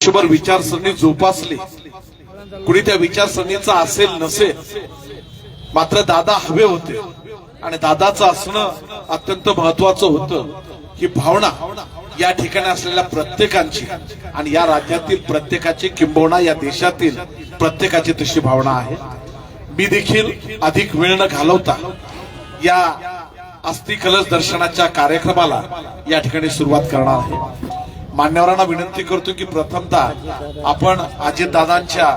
आयुष्यभर विचारसरणी जोपासली, कुणी त्या विचारसरणीचा असेल नसेल, मात्र दादा हवे होते आणि दादाचं असणं अत्यंत महत्वाचं होतं. ही भावना या ठिकाणी असलेल्या प्रत्येकाची आणि या राज्यातील प्रत्येकाची, किंबहुना या देशातील प्रत्येकाची तशी भावना आहे. मी देखील अधिक वेळ न घालवता या अस्थि कलश दर्शनाच्या कार्यक्रमाला या ठिकाणी सुरुवात करणार आहे. मान्यवरांना विनंती करतो की प्रथमतः आपण अजितदादांच्या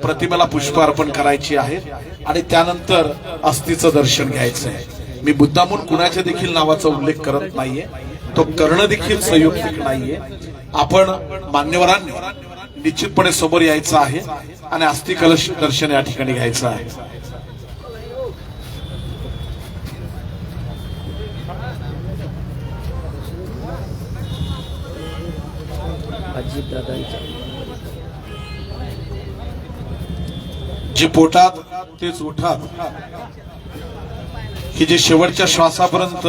प्रतिमेला पुष्प अर्पण करायची आहे आणि त्यानंतर अस्थीचं दर्शन घ्यायचं आहे. मी मुद्दामून कुणाच्या देखील नावाचा उल्लेख करत नाहीये, तो करणं देखील संयुक्तिक नाहीये. आपण मान्यवरांनी निश्चितपणे समोर यायचं आहे आणि अस्थि कलश दर्शन या ठिकाणी घ्यायचं आहे. जे पोटात तेच ओठात, ही जे शेवटच्या श्वासापर्यंत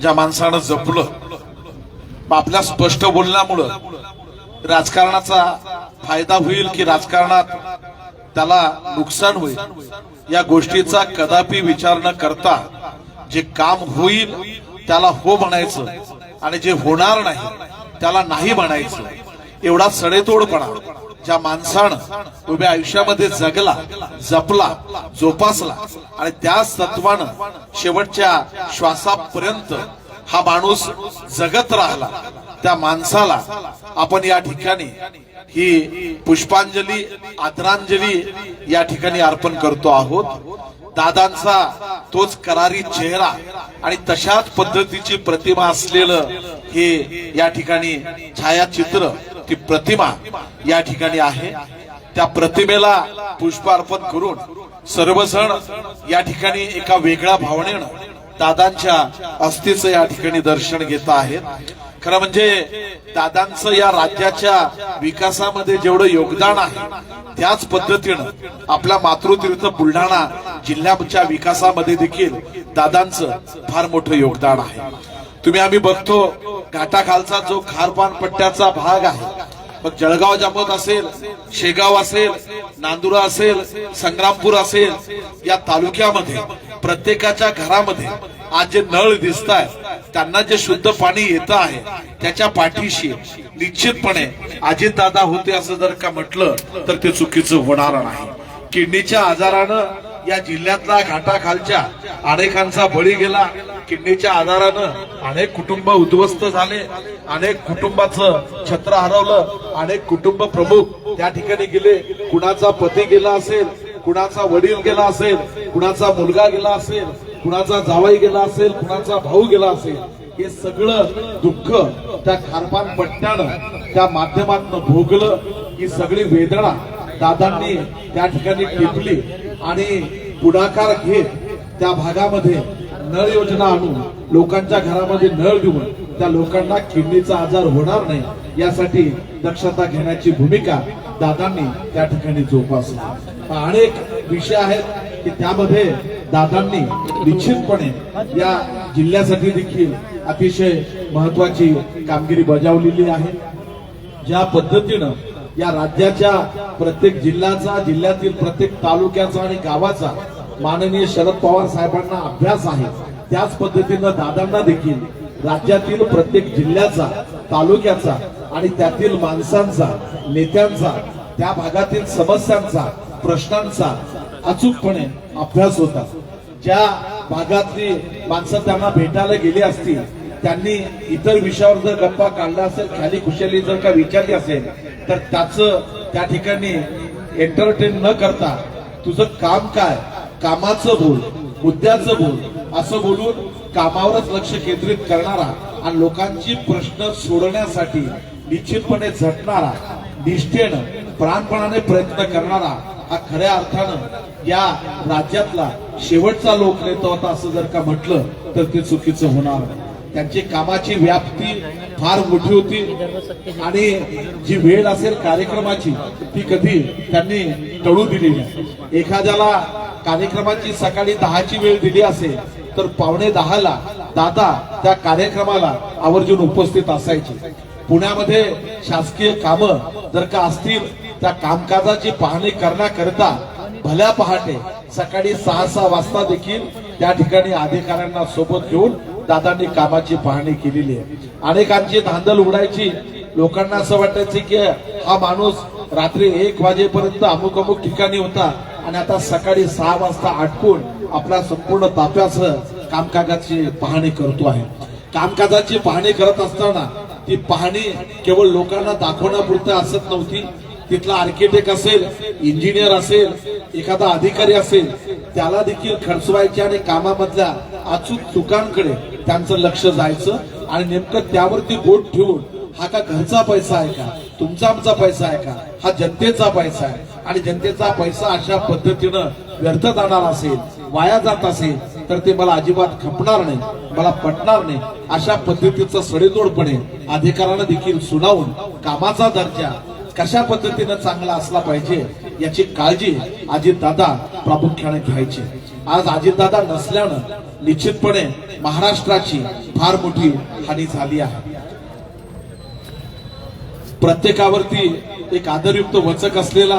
ज्या माणसानं जपलं, आपल्या स्पष्ट बोलण्यामुळं राजकारणाचा फायदा होईल की राजकारणात त्याला नुकसान होईल या गोष्टीचा कदापि विचार न करता जे काम होईल त्याला हो म्हणायचं आणि जे होणार नाही त्याला नाही म्हणायचं, एवढा सडेतोडपणा ज्या माणसानं उभ्या आयुष्यामध्ये जगला, जपला, जोपासला आणि त्याच तत्वानं शेवटच्या श्वासापर्यंत हा माणूस जगत राहिला, त्या माणसाला आपण या ठिकाणी ही पुष्पांजली, आदरांजली या ठिकाणी अर्पण करतो आहोत. दादांचा तोच करारी चेहरा आणि तशाच पद्धतीची प्रतिमा असलेलं हे या ठिकाणी छायाचित्र, ती प्रतिमा या ठिकाणी आहे. त्या प्रतिमेला पुष्प अर्पण करून सर्वजण या ठिकाणी एका वेगळ्या भावनेनं दादांच्या अस्थीचं या ठिकाणी दर्शन घेत आहेत. खरं म्हणजे दादांचं या राज्याच्या विकासामध्ये जेवढं योगदान आहे त्याच पद्धतीनं आपल्या मातृतीर्थ बुलढाणा जिल्ह्याच्या विकासामध्ये देखील दादांचं फार मोठं योगदान आहे. तुम्ही आम्ही बघतो घाटाखालचा जो खारपान पट्ट्याचा भाग आहे, मग जळगाव जामोद असेल, शेगाव असेल, नांदुरा असेल, संग्रामपूर असेल, या तालुक्यामध्ये प्रत्येकाच्या घरामध्ये आज जे नळ दिसत आहेत त्यांना जे शुद्ध पाणी येत आहे त्याच्या पाठीशी निश्चितपणे अजितदादा होते असं जर का म्हटलं तर ते चुकीचं होणार नाही. किडनीच्या आजारानं या जिल्ह्यातला घाटाखालच्या अनेकांचा बळी गेला. किडनीच्या आजारानं अनेक कुटुंब उद्ध्वस्त झाले, अनेक कुटुंबाचं छत्र हरवलं, अनेक कुटुंब प्रमुख त्या ठिकाणी गेले. कुणाचा पती गेला असेल, कुणाचा वडील गेला असेल, कुणाचा मुलगा गेला असेल, कुणाचा जावई गेला असेल, कुणाचा भाऊ गेला असेल. हे सगळं दुःख त्या खारपान पट्ट्यानं त्या माध्यमातून भोगलं. ही सगळी वेदना दादांनी त्या ठिकाणी टिपली आणि पुढाकार घेत त्या भागामध्ये नळ योजना आणून लोकांच्या घरामध्ये नळ देऊन त्या लोकांना किडनीचा आजार होणार नाही यासाठी दक्षता घेण्याची भूमिका दादांनी त्या ठिकाणी जोपासली. अनेक विषय आहेत की त्यामध्ये दादांनी निश्चितपणे या जिल्ह्यासाठी देखील अतिशय महत्वाची कामगिरी बजावलेली आहे. ज्या पद्धतीनं या राज्याच्या प्रत्येक जिल्ह्याचा, जिल्ह्यातील प्रत्येक तालुक्याचा आणि गावाचा माननीय शरद पवार साहेबांना अभ्यास आहे, त्याच पद्धतीनं दादांना देखील राज्यातील प्रत्येक जिल्ह्याचा, तालुक्याचा आणि त्यातील माणसांचा, नेत्यांचा, त्या भागातील समस्यांचा, प्रश्नांचा अचूकपणे अभ्यास होता. ज्या भागातली माणसं त्यांना भेटायला गेली असतील त्यांनी इतर विषयावर जर गप्पा काढला असेल, खाली खुशाली जर का विचारली असेल तर त्याचं त्या ठिकाणी एंटरटेन न करता तुझं काम काय, कामाचं बोल, मुद्द्याचं बोल असं बोलून कामावरच लक्ष केंद्रित करणारा आणि लोकांची प्रश्न सोडवण्यासाठी निश्चितपणे झटणारा, निष्ठेनं, प्राणपणाने प्रयत्न करणारा हा खऱ्या अर्थानं या राज्यातला शेवटचा लोकनेता होता असं जर का म्हटलं तर ते चुकीचं होणार नाही. त्यांची कामाची व्याप्ती फार मोठी होती आणि जी वेळ असेल कार्यक्रमाची ती कधी त्यांनी टळू दिली नाही. एखाद्याला कार्यक्रमाची सकाळी 10ची वेळ दिली असेल तर 9:45 दादा त्या कार्यक्रमाला आवर्जून उपस्थित असायचे. पुण्यामध्ये शासकीय कामं जर का असतील त्या कामकाजाची पाहणी करण्याकरता भल्या पहाटे सकाळी 6 वाजता देखील त्या ठिकाणी अधिकाऱ्यांना सोबत घेऊन दादांनी कामाची पाहणी केलेली आहे. अनेकांची धांदल उडायची, लोकांना असं वाटायचं की हा माणूस रात्री 1 वाजेपर्यंत अमुक अमुक ठिकाणी होता आणि आता सकाळी 6 वाजता आटपून आपल्या संपूर्ण ताफ्याचं कामकाजाची पाहणी करतो आहे. कामकाजाची पाहणी करत असताना ती पाहणी केवळ लोकांना दाखवण्यापुरतं असत नव्हती. तिथला आर्किटेक्ट असेल, इंजिनियर असेल, एखादा अधिकारी असेल, त्याला देखील खर्चवायचे आणि कामामधल्या अचूक चुकांकडे त्यांचं लक्ष जायचं आणि नेमकं त्यावरती बोट ठेवून हा का घरचा पैसा आहे का, तुमचा आमचा पैसा आहे का, हा जनतेचा पैसा आहे आणि जनतेचा पैसा अशा पद्धतीनं व्यर्थ जाणार असेल, वाया जात असेल तर ते मला अजिबात खपणार नाही, मला पटणार नाही. अशा पद्धतीचं सडेतोडपणे अधिकाऱ्यांना देखील सुनावून कामाचा दर्जा कशा पद्धतीनं चांगला असला पाहिजे याची काळजी अजितदादा प्रामुख्याने घ्यायची. आज अजितदादा नसल्यानं निश्चितपणे महाराष्ट्राची फार मोठी हानी झाली आहे. प्रत्येकावरती एक आदरयुक्त वचक असलेला,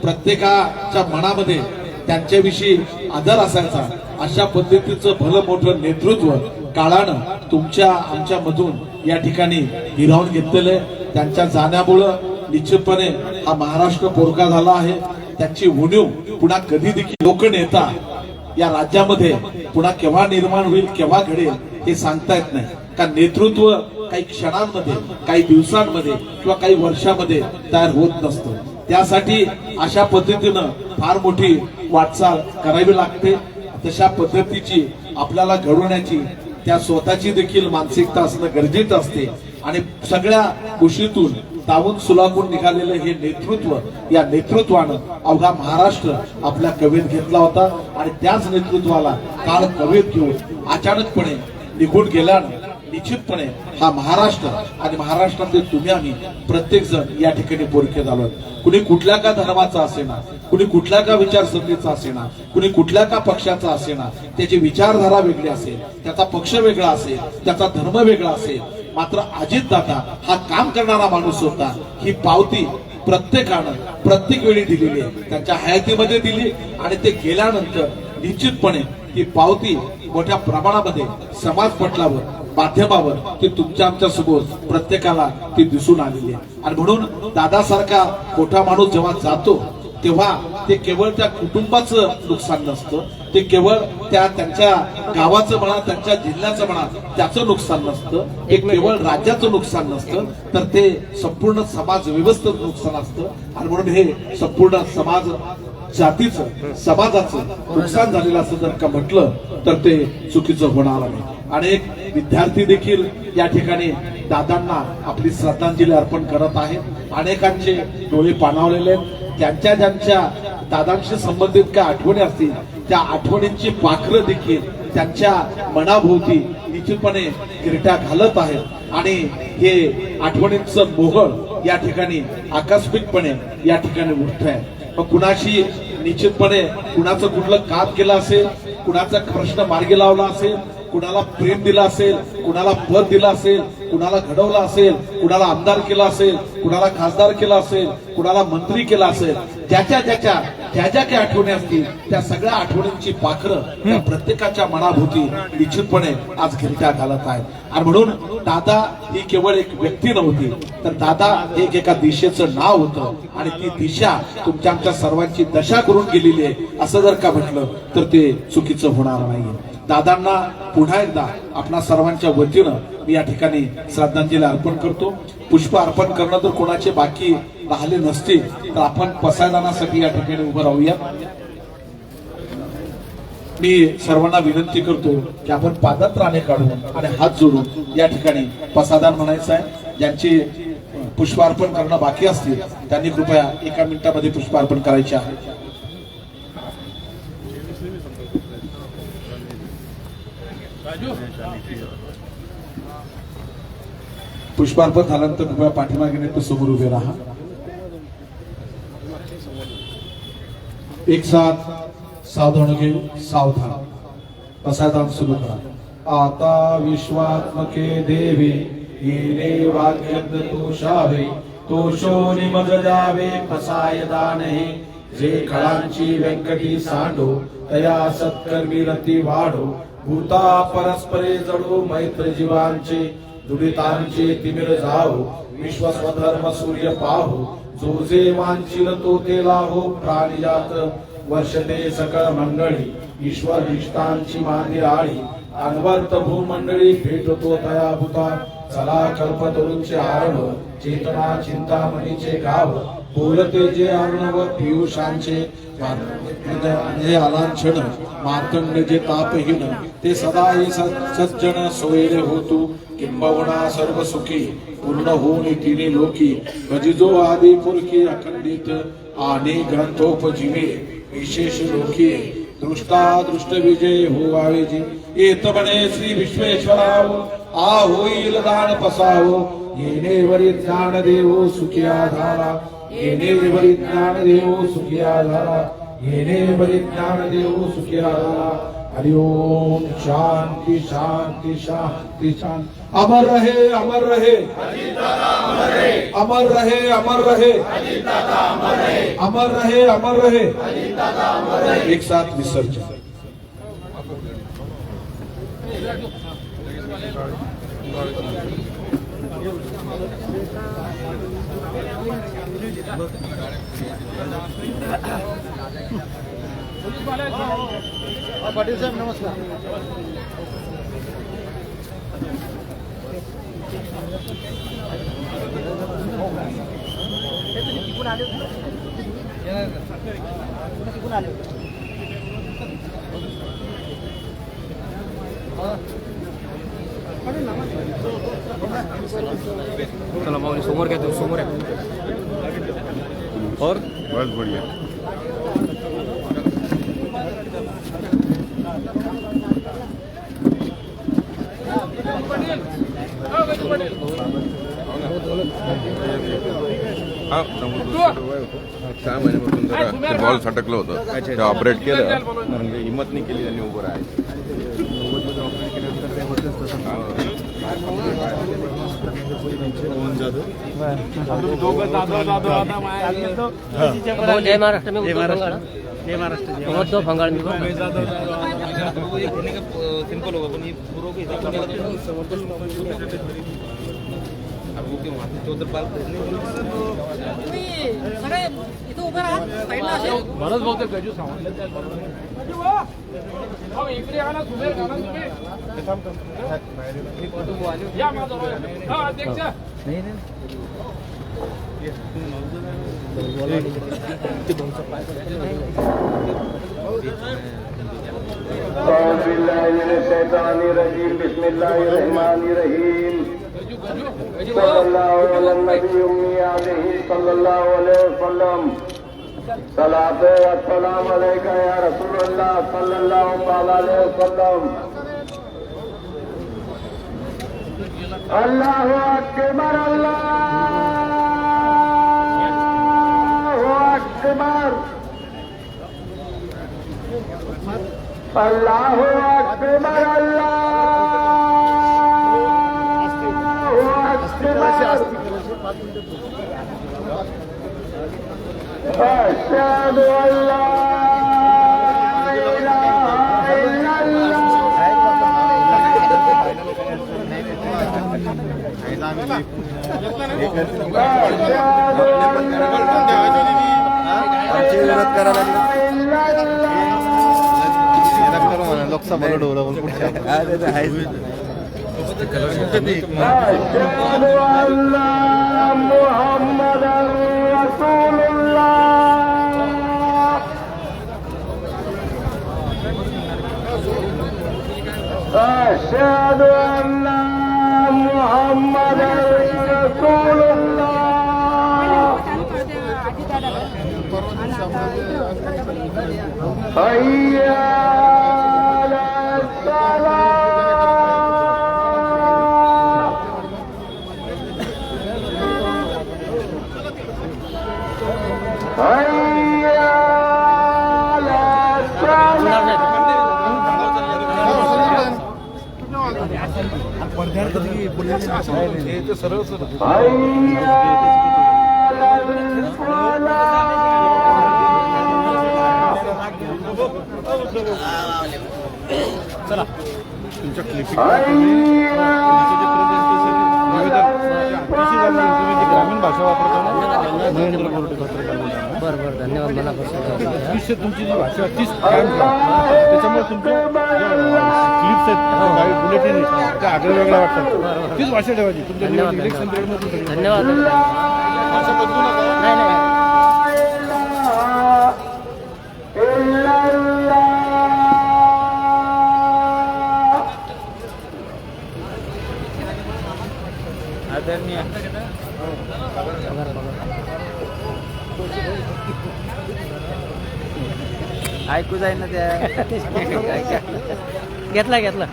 प्रत्येकाच्या मनामध्ये त्यांच्याविषयी आदर असायचा, अशा पद्धतीचं भलं मोठं नेतृत्व काळानं तुमच्या आमच्या मधून या ठिकाणी हिरावून घेतलेलं. त्यांच्या जाण्यामुळं निश्चितपणे हा महाराष्ट्र पोरका झाला आहे. त्यांची उणीव पुन्हा कधी देखील लोकनेता या राज्यामध्ये पुन्हा केव्हा निर्माण होईल, केव्हा घडेल हे सांगता येत नाही. का नेतृत्व काही क्षणांमध्ये, काही दिवसांमध्ये किंवा काही वर्षामध्ये तयार होत नसतं. त्यासाठी अशा पद्धतीनं फार मोठी वाटचाल करावी लागते. तशा पद्धतीची आपल्याला घडवण्याची त्या स्वतःची देखील मानसिकता असणं गरजेचं असते आणि सगळ्या गोष्टीतून तावून सुलाखून निघालेलं हे नेतृत्व, या नेतृत्वानं अवघा महाराष्ट्र आपल्या कवेत घेतला होता आणि त्याच नेतृत्वाला काळ कवेत घेऊन अचानकपणे निघून गेल्यानं निश्चितपणे हा महाराष्ट्र आणि महाराष्ट्रातले तुम्ही आम्ही प्रत्येक जण या ठिकाणी पोरके झालो. कुणी कुठल्या का धर्माचा असेना, कुणी कुठल्या का विचारसरणीचा असेना, कुणी कुठल्या का पक्षाचा असेना, त्याची विचारधारा वेगळी असेल, त्याचा पक्ष वेगळा असेल, त्याचा धर्म वेगळा असेल, मात्र अजितदादा हा काम करणारा माणूस होता. ही पावती प्रत्येकानं प्रत्येक वेळी दिलेली आहे, त्यांच्या हयातीमध्ये दिली आणि ते गेल्यानंतर निश्चितपणे ती पावती मोठ्या प्रमाणामध्ये समाज पटलावर, माध्यमावर ती तुमच्या आमच्या समोर प्रत्येकाला ती दिसून आलेली आहे. आणि म्हणून दादासारखा मोठा माणूस जेव्हा जातो तेव्हा ते केवळ त्या कुटुंबाचं नुकसान नसतं, ते केवळ त्यांच्या गावाचं म्हणा, त्यांच्या जिल्ह्याचं म्हणा त्याचं नुकसान नसतं, हे केवळ राज्याचं नुकसान नसतं, तर ते संपूर्ण समाज व्यवस्थेचं नुकसान असतं. आणि म्हणून हे संपूर्ण समाज जातीचं, समाजाचं नुकसान झालेलं असं जर का म्हटलं तर ते चुकीचं होणार नाही. अनेक विद्यार्थी देखील या ठिकाणी दादांना आपली श्रद्धांजली अर्पण करत आहेत. अनेकांचे डोळे पाणावलेले आहेत. ज्यांच्या दादांशी संबंधित काय आठवणी असतील त्या आठवणींची पाखरं देखील त्यांच्या मनाभोवती निश्चितपणे गिरट्या घालत आहेत आणि हे आठवणींचं मोहळ या ठिकाणी आकस्मिकपणे या ठिकाणी उठत आहे. मग कुणाशी निश्चितपणे कुणाचं कुठलं काम केलं असेल, कुणाचा प्रश्न मार्गी लावला असेल, कुणाला प्रेम दिला असेल, कुणाला पद दिलं असेल, कुणाला घडवलं असेल, कुणाला आमदार केला असेल, कुणाला खासदार केला असेल, कुणाला मंत्री केला असेल, ज्याच्या काही आठवणी असतील त्या सगळ्या आठवणींची पाखरं त्या प्रत्येकाच्या मनाभोवती निश्चितपणे आज गिरट्या घालत आहेत. आणि म्हणून दादा ही केवळ एक व्यक्ती नव्हती, तर दादा हे एका दिशेचं नाव होतं आणि ती दिशा तुमच्या आमच्या सर्वांची दशा करून गेलेली आहे असं जर का म्हटलं तर ते चुकीचं होणार नाहीये. दादांना पुन्हा एकदा आपणा सर्वांच्या वतीनं मी या ठिकाणी श्रद्धांजली अर्पण करतो. पुष्प अर्पण करणं जर कोणाचे बाकी राहिले नसतील तर आपण पसायदानासाठी या ठिकाणी उभं राहूया. मी सर्वांना विनंती करतो की आपण पादत्राणे काढून आणि हात जोडून या ठिकाणी पसायदान म्हणायचं आहे. ज्यांची पुष्पार्पण करणं बाकी असतील त्यांनी कृपया 1 मिनिटामध्ये पुष्पार्पण करायचे आहे. पुष्पार्पण झाल्यानंतर कृपया पाठीमागे नेतो समोर उभे राहा. एक साथ सावधान घे, सावधान. पसायदान सुरू करा. आता विश्वात्मके देवी येणे वाग्यज्ञ तोषावे तोषोनी मज जावे फसाय दानहे जे खळांची व्यंकटी सांडो तया सत्कर्मी रती वाढो भूता परस्परे जडो मैत्र जीवांचे दुडितांचे तिमिर जावो विश्वस्वधर्म सूर्य पाहो जो जे वांचिल तो ते लाभो प्राणिजात वर्षते सकळ मंडळी ईश्वर निष्ठांची मांदी आळी अनवर्त भूमंडळी भेटतो तया भूता चला कल्पतरूंचे आरण चेतना चिंतामणीचे गाव बोलते जे अर्णव पियुषांचे आलांछन मार्तंड जे तापहीन ते सदा सज्जन सोयरे होतू किंबहुना सर्व सुखी पूर्ण होऊन तिने लोकी भजिजो आदी पुरकी अखंडित आणि ग्रंथोपजीवे विशेष लोकी दृष्टा दृष्ट विजय होवावे जी येत म्हणे श्री विश्वेश्वराव आ होईल दान पसावो येणे वरी ज्ञान देवो सुखिया झाला येणे वरी ज्ञान देवो सुखिया झाला येणे वरी ज्ञान देवो सुखिया झाला हरि ओम शांति शांति शांति शांति अमर रहे अमर रहे अमर रहे अमर रहे अमर रहे अमर रहे एक साथ विसर्जन पाटील साहेब नमस्कार. चलो माऊली समोर घ्या, समोर आहे. और बस बढ़िया. सहा महिन्यापासून जरा बॉल सटकलं होतं ते ऑपरेट केलं म्हणजे हिंमत नाही केली त्यांनी उभं राहायची. जय महाराष्ट्र में जय महाराष्ट्र भंगाळ मी सिंपल होगा पण पूर्व के हिसाब बरंच बहुतेक गजू इकडे आला सुबेर अध्यक्ष बिस्मिल्लाहिर्रहमानिर्रहीम सल्लल्लाहु अलैहि वसल्लम सलातो व सलाम अलैका या रसूलल्लाह सल्लल्लाहु अलैहि वसल्लम. अल्लाहु अकबर अल्लाहु अकबर अल्लाहु अकबर अल्लाहु अकबर अशहदु अल्ला इलाहा इल्लल्लाह लोकसभा लढवलं पुढच्या मुहम्मदन रसूलुल्लाह अशहदु अन्ना मुहम्मदन रसूलुल्लाह हय्या चला तुमच्या क्लिपिंग ग्रामीण भाषा वापरतो ना महेंद्र बोर्डे बरं बरं धन्यवाद मनापासून अतिशय तुमची जी भाषा अतिच त्याच्यामुळे तुमच्या क्लिप्स आहेत बुलेटिन त्या आगळ्या वेगळ्या वाटतात तीच भाषा ठेवायची तुमच्या इलेक्शन पिरियडमध्ये धन्यवाद भाषा बदलू नका. नाही नाही ऐकू जाईल ना त्या घेतला घेतला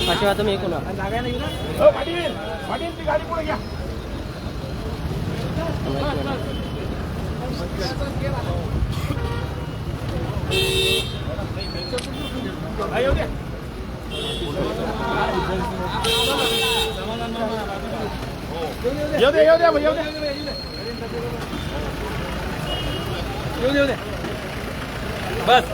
पाचवा तुम्ही ऐकू ना बस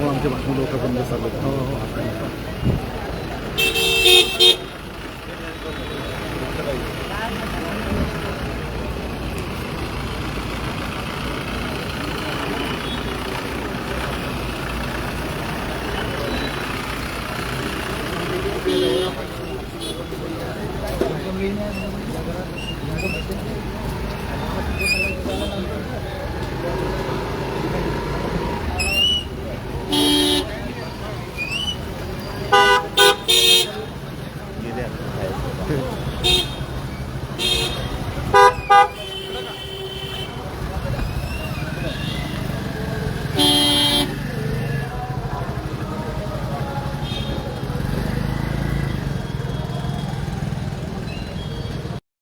आमच्या भाषण लोकांपर्यंत चालू Gracias.